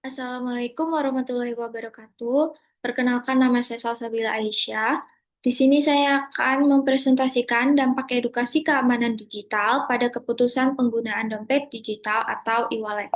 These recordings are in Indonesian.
Assalamualaikum warahmatullahi wabarakatuh. Perkenalkan nama saya Salsabila Aisyah. Di sini saya akan mempresentasikan dampak edukasi keamanan digital pada keputusan penggunaan dompet digital atau e-wallet.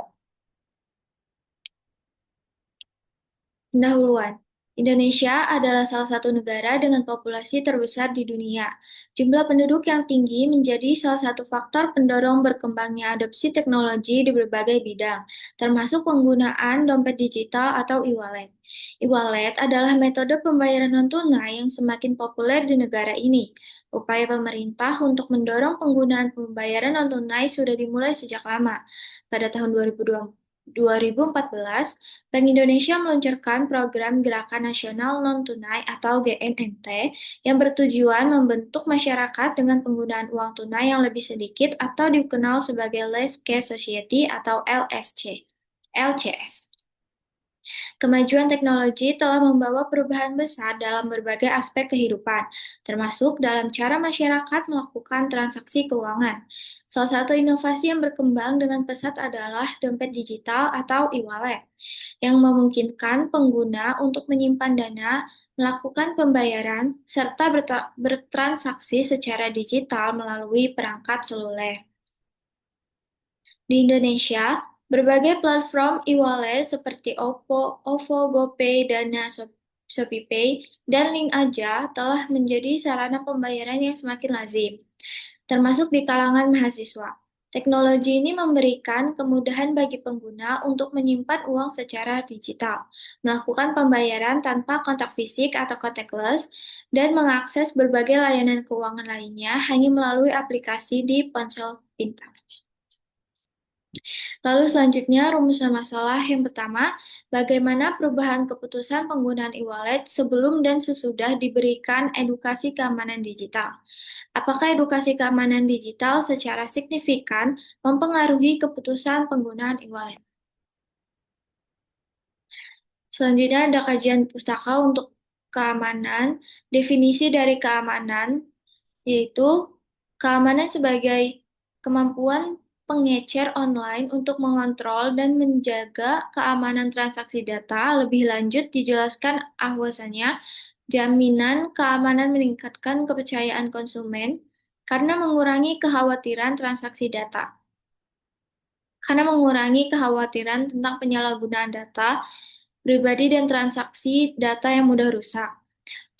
Pendahuluan, Indonesia adalah salah satu negara dengan populasi terbesar di dunia. Jumlah penduduk yang tinggi menjadi salah satu faktor pendorong berkembangnya adopsi teknologi di berbagai bidang, termasuk penggunaan dompet digital atau e-wallet. E-wallet adalah metode pembayaran non-tunai yang semakin populer di negara ini. Upaya pemerintah untuk mendorong penggunaan pembayaran non-tunai sudah dimulai sejak lama. Pada tahun 2014, Bank Indonesia meluncurkan program Gerakan Nasional Non-Tunai atau GNNT yang bertujuan membentuk masyarakat dengan penggunaan uang tunai yang lebih sedikit atau dikenal sebagai Less Cash Society atau LCS. Kemajuan teknologi telah membawa perubahan besar dalam berbagai aspek kehidupan, termasuk dalam cara masyarakat melakukan transaksi keuangan. Salah satu inovasi yang berkembang dengan pesat adalah dompet digital atau e-wallet, yang memungkinkan pengguna untuk menyimpan dana, melakukan pembayaran, serta bertransaksi secara digital melalui perangkat seluler. Di Indonesia, berbagai platform e-wallet seperti OVO, GoPay, Dana, ShopeePay, dan Link Aja telah menjadi sarana pembayaran yang semakin lazim, termasuk di kalangan mahasiswa. Teknologi ini memberikan kemudahan bagi pengguna untuk menyimpan uang secara digital, melakukan pembayaran tanpa kontak fisik atau contactless, dan mengakses berbagai layanan keuangan lainnya hanya melalui aplikasi di ponsel pintar. Lalu selanjutnya rumusan masalah yang pertama, bagaimana perubahan keputusan penggunaan e-wallet sebelum dan sesudah diberikan edukasi keamanan digital? Apakah edukasi keamanan digital secara signifikan mempengaruhi keputusan penggunaan e-wallet? Selanjutnya ada kajian pustaka untuk keamanan. Definisi dari keamanan yaitu keamanan sebagai kemampuan pengecer online untuk mengontrol dan menjaga keamanan transaksi data. Lebih lanjut dijelaskan bahwasannya jaminan keamanan meningkatkan kepercayaan konsumen karena mengurangi kekhawatiran transaksi data. Karena mengurangi kekhawatiran tentang penyalahgunaan data pribadi dan transaksi data yang mudah rusak.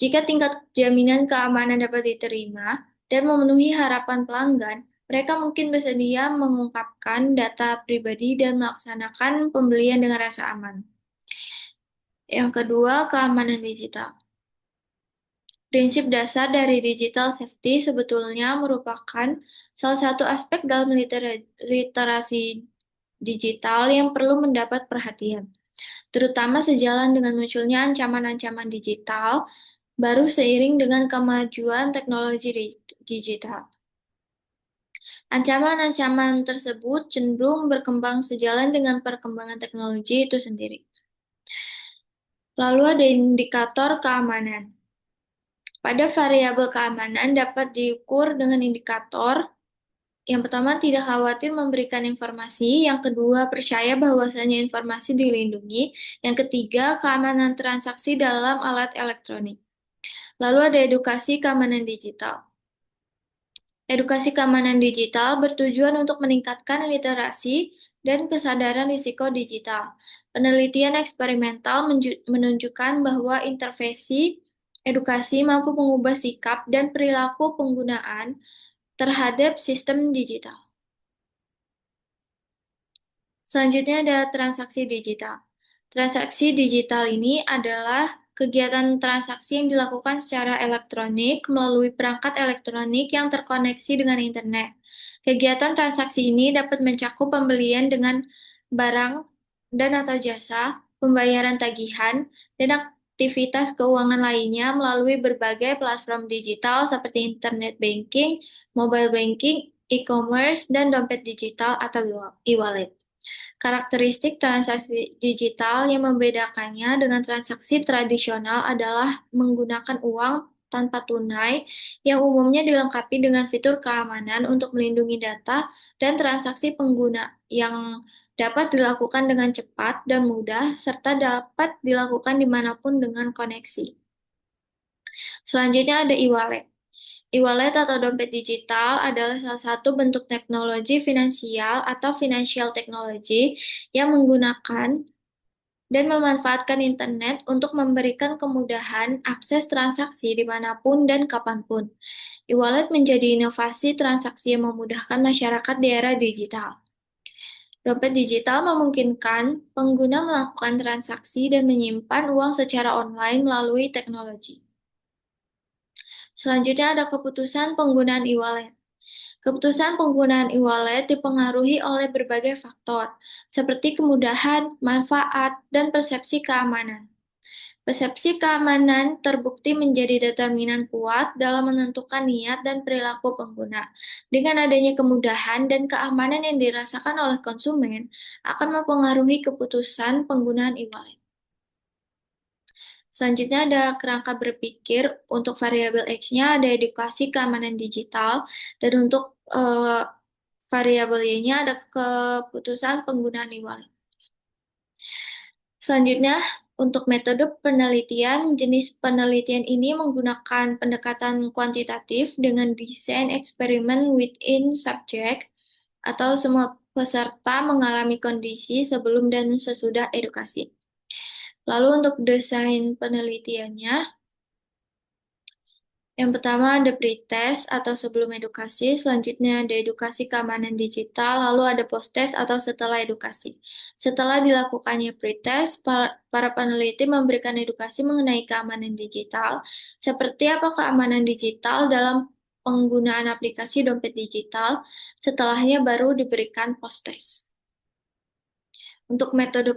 Jika tingkat jaminan keamanan dapat diterima dan memenuhi harapan pelanggan, mereka mungkin bersedia mengungkapkan data pribadi dan melaksanakan pembelian dengan rasa aman. Yang kedua, keamanan digital. Prinsip dasar dari digital safety sebetulnya merupakan salah satu aspek dalam literasi digital yang perlu mendapat perhatian, terutama sejalan dengan munculnya ancaman-ancaman digital baru seiring dengan kemajuan teknologi digital. Ancaman-ancaman tersebut cenderung berkembang sejalan dengan perkembangan teknologi itu sendiri. Lalu ada indikator keamanan. Pada variabel keamanan dapat diukur dengan indikator. Yang pertama, tidak khawatir memberikan informasi. Yang kedua, percaya bahwasannya informasi dilindungi. Yang ketiga, keamanan transaksi dalam alat elektronik. Lalu ada edukasi keamanan digital. Edukasi keamanan digital bertujuan untuk meningkatkan literasi dan kesadaran risiko digital. Penelitian eksperimental menunjukkan bahwa intervensi edukasi mampu mengubah sikap dan perilaku penggunaan terhadap sistem digital. Selanjutnya ada transaksi digital. Transaksi digital ini adalah kegiatan transaksi yang dilakukan secara elektronik melalui perangkat elektronik yang terkoneksi dengan internet. Kegiatan transaksi ini dapat mencakup pembelian dengan barang dan atau jasa, pembayaran tagihan, dan aktivitas keuangan lainnya melalui berbagai platform digital seperti internet banking, mobile banking, e-commerce, dan dompet digital atau e-wallet. Karakteristik transaksi digital yang membedakannya dengan transaksi tradisional adalah menggunakan uang tanpa tunai yang umumnya dilengkapi dengan fitur keamanan untuk melindungi data dan transaksi pengguna yang dapat dilakukan dengan cepat dan mudah, serta dapat dilakukan dimanapun dengan koneksi. Selanjutnya ada e-wallet. E-wallet atau dompet digital adalah salah satu bentuk teknologi finansial atau financial technology yang menggunakan dan memanfaatkan internet untuk memberikan kemudahan akses transaksi dimanapun dan kapanpun. E-wallet menjadi inovasi transaksi yang memudahkan masyarakat di era digital. Dompet digital memungkinkan pengguna melakukan transaksi dan menyimpan uang secara online melalui teknologi. Selanjutnya ada keputusan penggunaan e-wallet. Keputusan penggunaan e-wallet dipengaruhi oleh berbagai faktor, seperti kemudahan, manfaat, dan persepsi keamanan. Persepsi keamanan terbukti menjadi determinan kuat dalam menentukan niat dan perilaku pengguna. Dengan adanya kemudahan dan keamanan yang dirasakan oleh konsumen, akan mempengaruhi keputusan penggunaan e-wallet. Selanjutnya ada kerangka berpikir. Untuk variabel X-nya ada edukasi keamanan digital, dan untuk variabel Y-nya ada keputusan penggunaan e-wallet. Selanjutnya, untuk metode penelitian, jenis penelitian ini menggunakan pendekatan kuantitatif dengan desain eksperimen within subject, atau semua peserta mengalami kondisi sebelum dan sesudah edukasi. Lalu untuk desain penelitiannya, yang pertama ada pretest atau sebelum edukasi, selanjutnya ada edukasi keamanan digital, lalu ada posttest atau setelah edukasi. Setelah dilakukannya pretest, para peneliti memberikan edukasi mengenai keamanan digital, seperti apa keamanan digital dalam penggunaan aplikasi dompet digital, setelahnya baru diberikan posttest. Untuk metode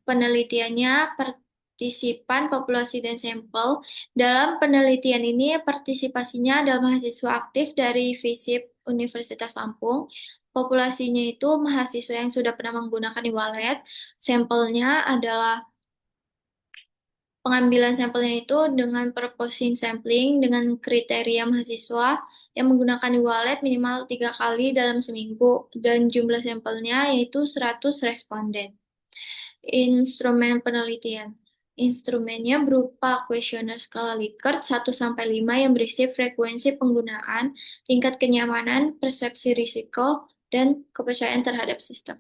penelitiannya, partisipan, populasi, dan sampel. Dalam penelitian ini, partisipasinya adalah mahasiswa aktif dari FISIP Universitas Lampung. Populasinya itu mahasiswa yang sudah pernah menggunakan e-wallet. Sampelnya adalah pengambilan sampelnya itu dengan purposing sampling dengan kriteria mahasiswa yang menggunakan e-wallet minimal 3 kali dalam seminggu, dan jumlah sampelnya yaitu 100 responden. Instrumen penelitian. Instrumennya berupa kuesioner skala Likert 1-5 yang berisi frekuensi penggunaan, tingkat kenyamanan, persepsi risiko, dan kepercayaan terhadap sistem.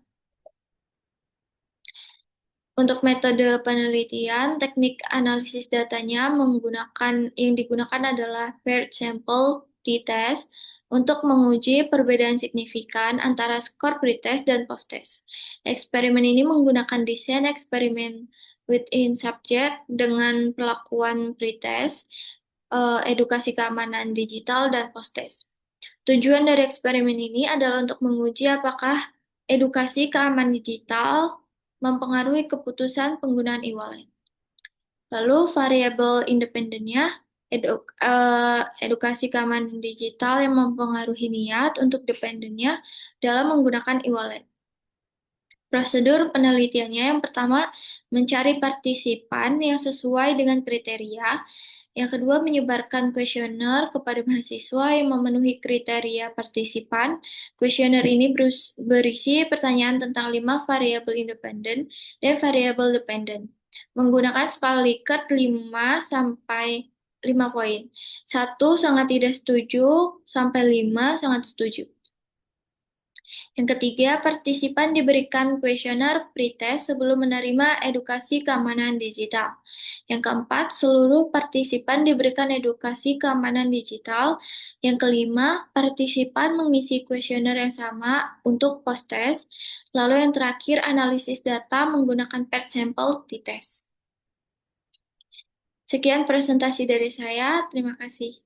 Untuk metode penelitian, teknik analisis datanya yang digunakan adalah paired sample t-test untuk menguji perbedaan signifikan antara skor pretest dan posttest. Eksperimen ini menggunakan desain eksperimen within subject dengan perlakuan pretest, edukasi keamanan digital, dan posttest. Tujuan dari eksperimen ini adalah untuk menguji apakah edukasi keamanan digital mempengaruhi keputusan penggunaan e-wallet. Lalu variabel independennya, edukasi keamanan digital yang mempengaruhi niat untuk dependennya dalam menggunakan e-wallet. Prosedur penelitiannya yang pertama, mencari partisipan yang sesuai dengan kriteria. Yang kedua, menyebarkan kuesioner kepada mahasiswa yang memenuhi kriteria partisipan. Kuesioner ini berisi pertanyaan tentang 5 variabel independen dan variabel dependen. Menggunakan skala Likert 5 poin. 1 sangat tidak setuju, sampai 5 sangat setuju. Yang ketiga, partisipan diberikan kuesioner pretest sebelum menerima edukasi keamanan digital. Yang keempat, seluruh partisipan diberikan edukasi keamanan digital. Yang kelima, partisipan mengisi kuesioner yang sama untuk posttest. Lalu yang terakhir, analisis data menggunakan paired sample t-test. Sekian presentasi dari saya, terima kasih.